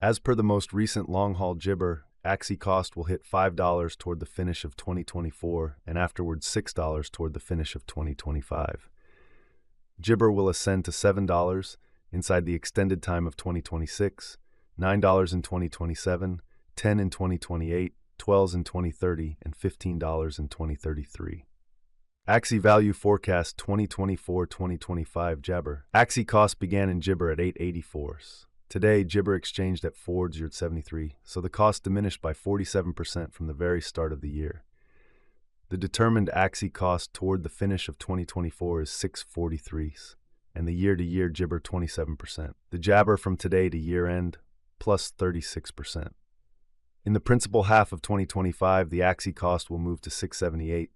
As per the most recent long-haul Jibber, Axie cost will hit $5 toward the finish of 2024 and afterwards $6 toward the finish of 2025. Jibber will ascend to $7 inside the extended time of 2026, $9 in 2027, $10 in 2028, $12 in 2030, and $15 in 2033. Axie Value Forecast 2024-2025 Jabber. Axie cost began in Jibber at 884s. Today, Jibber exchanged at 4.73, so the cost diminished by 47% from the very start of the year. The determined Axie cost toward the finish of 2024 is 643s, and the year-to-year Jibber 27%. The Jabber from today to year-end, plus 36%. In the principal half of 2025, the Axie cost will move to 678.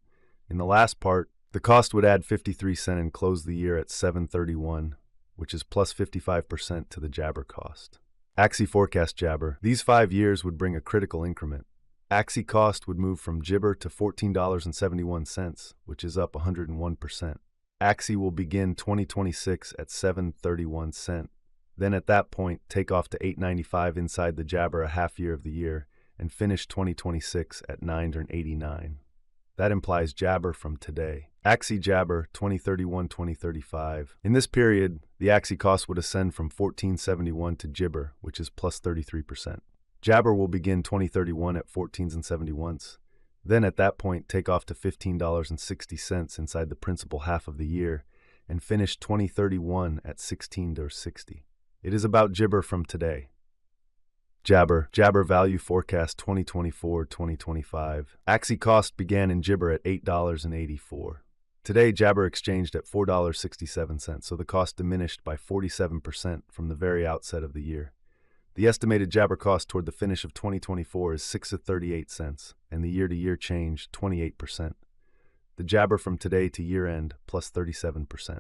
In the last part, the cost would add 53 cents and close the year at 731, which is plus 55% to the Jabber cost. Axie Forecast Jabber. These 5 years would bring a critical increment. Axie cost would move from Jibber to $14.71, which is up 101%. Axie will begin 2026 at 731 cents. Then at that point, take off to 895 inside the Jabber a half year of the year, and finish 2026 at 989. That implies Jabber from today. Axie Jabber 2031-2035. In this period, the Axie cost would ascend from 1471 to Jibber, which is plus 33%. Jabber will begin 2031 at 14s and 71s. Then at that point, take off to $15.60 inside the principal half of the year, and finish 2031 at $16.60. It is about Jibber from today. Jabber Value Forecast 2024-2025. Axie cost began in Jibber at $8.84. Today, Jabber exchanged at $4.67, so the cost diminished by 47% from the very outset of the year. The estimated Jabber cost toward the finish of 2024 is 6.38 cents, and the year-to-year change 28%. The Jabber from today to year-end plus 37%.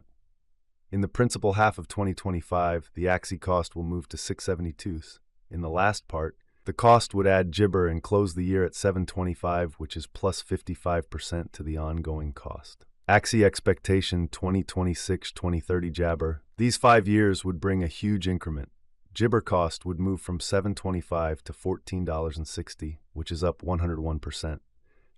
In the principal half of 2025, the Axie cost will move to 672s. In the last part, the cost would add Jibber and close the year at 725, which is plus 55% to the ongoing cost. Axie Expectation 2026-2030 Jabber. These 5 years would bring a huge increment. Jibber cost would move from $7.25 to $14.60, which is up 101%.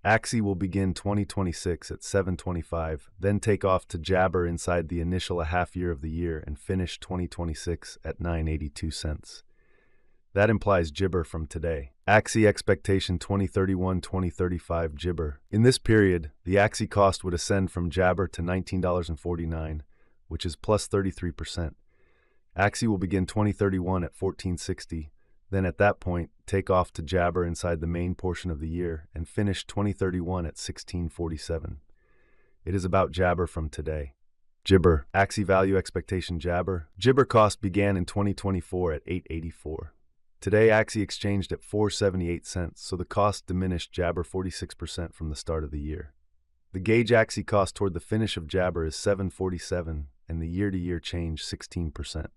Axie will begin 2026 at $7.25, then take off to Jabber inside the initial half year of the year and finish 2026 at 982 cents. That implies Jibber from today. Axie Expectation 2031-2035 Jibber. In this period, the Axie cost would ascend from Jabber to $19.49, which is plus 33%. Axie will begin 2031 at $14.60, then at that point, take off to Jabber inside the main portion of the year and finish 2031 at $16.47. It is about Jabber from today. Jibber Axie Value Expectation Jabber. Jibber cost began in 2024 at $8.84. Today, Axie exchanged at 4.78 cents, so the cost diminished Jabber 46% from the start of the year. The gauge Axie cost toward the finish of Jabber is 7.47, and the year-to-year change 16%.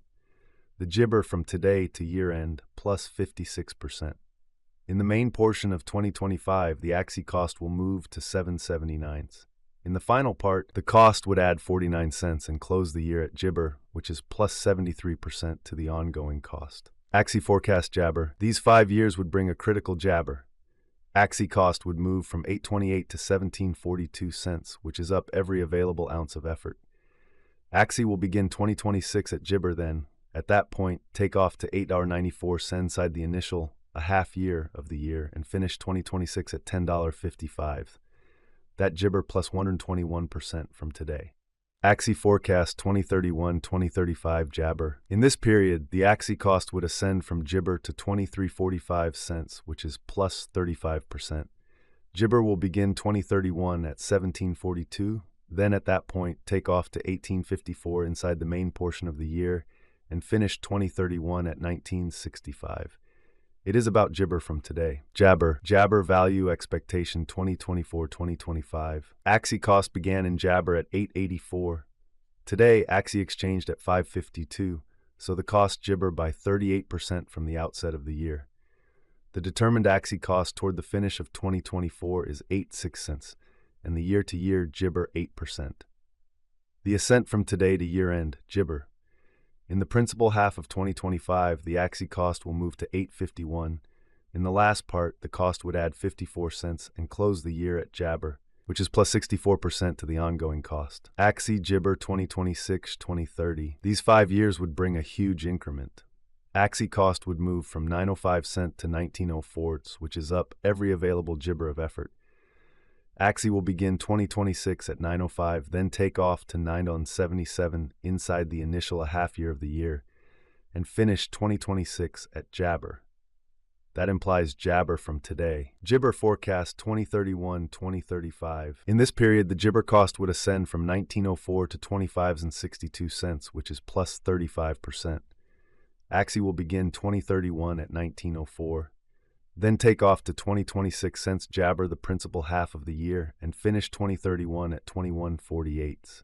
The Jibber from today to year-end plus 56%. In the main portion of 2025, the Axie cost will move to 7.79s. In the final part, the cost would add 49 cents and close the year at Jibber, which is plus 73% to the ongoing cost. Axie Forecast Jabber. These 5 years would bring a critical Jabber. Axie cost would move from 8.28 to 17.42 cents, which is up every available ounce of effort. Axie will begin 2026 at Jibber then. At that point, take off to $8.94 inside the initial, a half year of the year, and finish 2026 at $10.55. That Jibber plus 121% from today. Axie Forecast 2031-2035 Jabber. In this period, the Axie cost would ascend from Jibber to 23.45 cents, which is plus 35%. Jibber will begin 2031 at 17.42, then at that point take off to 18.54 inside the main portion of the year and finish 2031 at 19.65. It is about Jibber from today. Jabber Value Expectation 2024-2025. Axie cost began in Jabber at 8.84. Today, Axie exchanged at 5.52, so the cost Jibber by 38% from the outset of the year. The determined Axie cost toward the finish of 2024 is 8.6 cents, and the year-to-year Jibber 8%. The ascent from today to year-end Jibber. In the principal half of 2025, the Axie cost will move to $8.51. In the last part, the cost would add 54 cents and close the year at Jabber, which is plus 64% to the ongoing cost. Axie, Jibber 2026-2030. These 5 years would bring a huge increment. Axie cost would move from 905 cent to 1904, which is up every available Jibber of effort. Axie will begin 2026 at 905, then take off to 977 inside the initial half year of the year, and finish 2026 at Jabber. That implies Jabber from today. Jibber forecast 2031-2035. In this period, the Jibber cost would ascend from 1904 to 25.62 cents, which is plus 35%. Axie will begin 2031 at 1904, then take off to 2026 cents Jabber the principal half of the year, and finish 2031 at 21.48.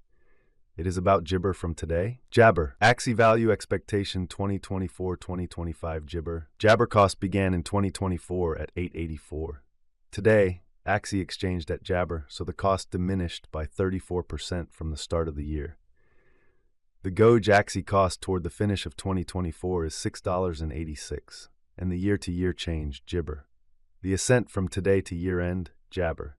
It is about Jibber from today. Jabber. Axie value expectation 2024-2025 Jibber. Jabber cost began in 2024 at 884. Today, Axie exchanged at Jabber, so the cost diminished by 34% from the start of the year. The Goj Axie cost toward the finish of 2024 is $6.86, and the year-to-year change Jibber. The ascent from today to year-end Jabber.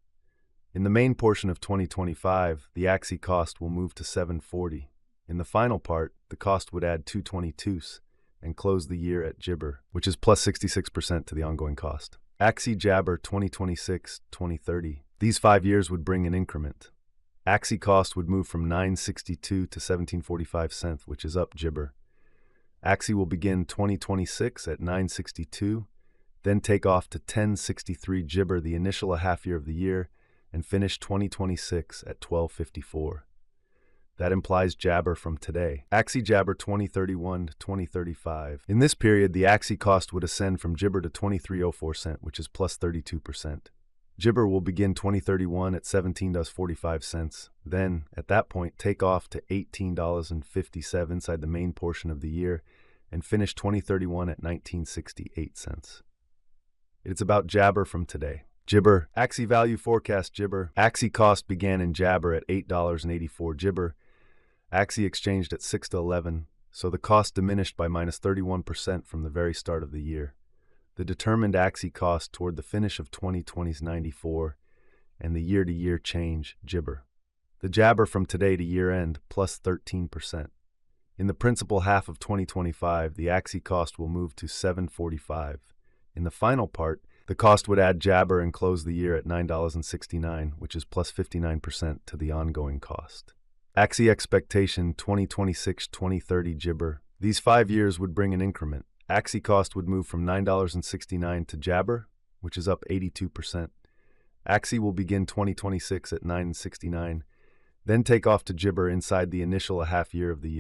In the main portion of 2025, the Axie cost will move to $7.40. In the final part, the cost would add $2.22 and close the year at Jibber, which is plus 66% to the ongoing cost. Axie Jabber 2026-2030. These 5 years would bring an increment. Axie cost would move from 9.62 to 17.45 cents, which is up Jibber. Axie will begin 2026 at 9.62, then take off to 10.63 Jibber the initial half year of the year, and finish 2026 at 12.54. That implies Jabber from today. Axie Jabber 2031-2035. In this period, the Axie cost would ascend from Jibber to 23.04 cent, which is plus 32%. Jibber will begin 2031 at $17.45, then, at that point, take off to $18.57 inside the main portion of the year, and finish 2031 at 19.68 cents. It's about Jabber from today. Jibber. Axie value forecast Jibber. Axie cost began in Jabber at $8.84 Jibber. Axie exchanged at 6-11, so the cost diminished by minus 31% from the very start of the year. The determined Axie cost toward the finish of 2020 is 94, and the year-to-year change Jibber. The Jabber from today to year-end plus 13%. In the principal half of 2025, the Axie cost will move to $7.45. In the final part, the cost would add Jabber and close the year at $9.69, which is plus 59% to the ongoing cost. Axie expectation 2026-2030 Jibber. These 5 years would bring an increment. Axie cost would move from $9.69 to Jabber, which is up 82%. Axie will begin 2026 at $9.69, then take off to Jibber inside the initial half year of the year.